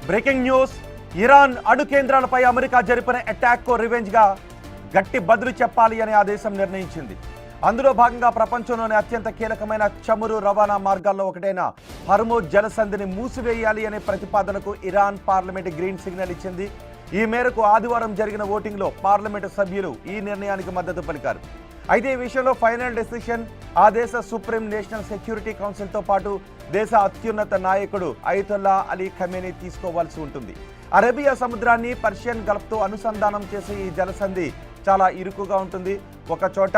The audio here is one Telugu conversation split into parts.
Breaking news. ఇరాన్ అణు కేంద్రాలపై అమెరికా జరిపిన అటాక్కు రివెంజ్గా గట్టి బదులు చెప్పాలి అని ఆ దేశం నిర్ణయించింది. అందులో భాగంగా ప్రపంచంలోని అత్యంత కీలకమైన చమురు రవాణా మార్గాల్లో ఒకటైన హర్మోజ్ జలసంధిని మూసివేయాలి అనే ప్రతిపాదనకు ఇరాన్ పార్లమెంట్ గ్రీన్ సిగ్నల్ ఇచ్చింది. ఈ మేరకు ఆదివారం జరిగిన ఓటింగ్లో పార్లమెంటు సభ్యులు ఈ నిర్ణయానికి మద్దతు పలికారు. అయితే ఈ విషయంలో ఫైనల్ డెసిషన్ ఆ దేశ సుప్రీం నేషనల్ సెక్యూరిటీ కౌన్సిల్తో పాటు దేశ అత్యున్నత నాయకుడు అయతొల్లా అలీ ఖమేనీ తీసుకోవాల్సి ఉంటుంది. అరేబియా సముద్రాన్ని పర్షియన్ గల్ఫ్తో అనుసంధానం చేసే ఈ జలసంధి చాలా ఇరుకుగా ఉంటుంది. ఒక చోట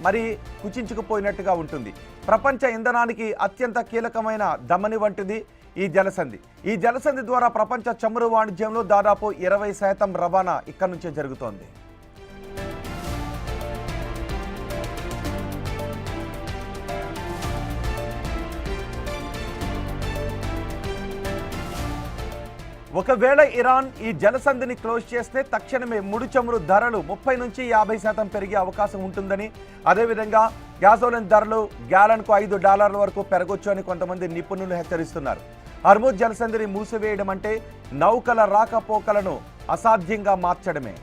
మరీ కుచించుకుపోయినట్టుగా ఉంటుంది. ప్రపంచ ఇంధనానికి అత్యంత కీలకమైన ధమని వంటిది ఈ జలసంధి. ఈ జలసంధి ద్వారా ప్రపంచ చమురు వాణిజ్యంలో దాదాపు 20% రవాణా ఇక్కడి నుంచే జరుగుతోంది. ఒకవేళ ఇరాన్ ఈ జలసంధిని క్లోజ్ చేస్తే తక్షణమే ముడి చమురు ధరలు 30 నుంచి 50% పెరిగే అవకాశం ఉంటుందని, అదేవిధంగా గ్యాసోలిన్ ధరలు గ్యాలన్కు $5 వరకు పెరగొచ్చు అని కొంతమంది నిపుణులు హెచ్చరిస్తున్నారు. హర్మూజ్ జలసంధిని మూసివేయడం అంటే నౌకల రాకపోకలను అసాధ్యంగా మార్చడమే.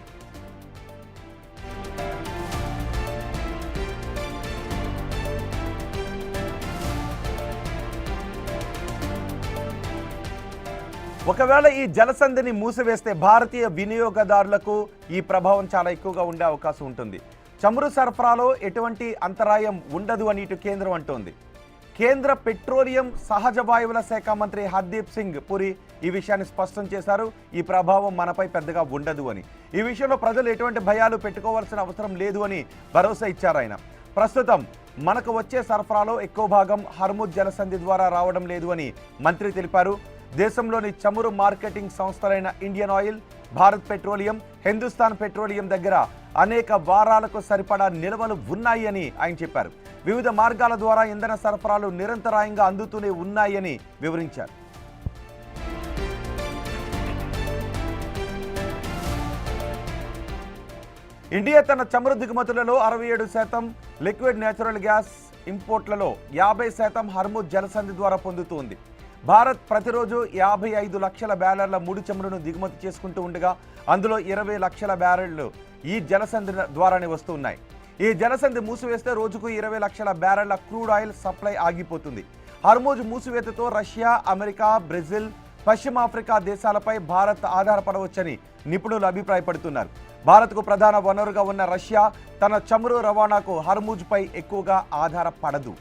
ఒకవేళ ఈ జలసంధిని మూసివేస్తే భారతీయ వినియోగదారులకు ఈ ప్రభావం చాలా ఎక్కువగా ఉండే అవకాశం ఉంటుంది. చమురు సరఫరాలో ఎటువంటి అంతరాయం ఉండదు అని ఇటు కేంద్రం అంటోంది. కేంద్ర పెట్రోలియం సహజ వాయువుల శాఖ మంత్రి హర్దీప్ సింగ్ పురి ఈ విషయాన్ని స్పష్టం చేశారు. ఈ ప్రభావం మనపై పెద్దగా ఉండదు అని. ఈ విషయంలో ప్రజలు ఎటువంటి భయాలు పెట్టుకోవాల్సిన అవసరం లేదు అని భరోసా ఇచ్చారు ఆయన. ప్రస్తుతం మనకు వచ్చే సరఫరాలో ఎక్కువ భాగం హర్మూజ్ జలసంధి ద్వారా రావడం లేదు అని మంత్రి తెలిపారు. దేశంలోని చమురు మార్కెటింగ్ సంస్థలైన Indian oil, Bharat petroleum, Hindustan petroleum దగ్గర అనేక వారాలకు సరిపడా నిల్వలు ఉన్నాయి అని ఆయన చెప్పారు. వివిధ మార్గాల ద్వారా ఇంధన సరఫరాలు నిరంతరాయంగా అందుతూనే ఉన్నాయని వివరించారు. ఇండియా తన చమురు దిగుమతులలో 67%, లిక్విడ్ నేచురల్ గ్యాస్ ఇంపోర్ట్లలో 50% హర్మూజ్ జలసంధి ద్వారా పొందుతుంది. భారత్ ప్రతిరోజు 55 లక్షల బ్యారెళ్ల ముడి చమురును దిగుమతి చేసుకుంటూ ఉండగా అందులో 20 లక్షల బ్యారెళ్లు ఈ జలసంధి ద్వారానే వస్తున్నాయి. ఈ జలసంధి మూసివేస్తే రోజుకు 20 లక్షల బ్యారెళ్ల క్రూడ్ ఆయిల్ సప్లై ఆగిపోతుంది. హర్మూజ్ మూసివేతతో రష్యా, అమెరికా, బ్రెజిల్, పశ్చిమ ఆఫ్రికా దేశాలపై భారత్ ఆధారపడవచ్చని నిపుణులు అభిప్రాయపడుతున్నారు. భారత్కు ప్రధాన వనరుగా ఉన్న రష్యా తన చమురు రవాణాకు హర్మూజ్పై ఎక్కువగా ఆధారపడదు.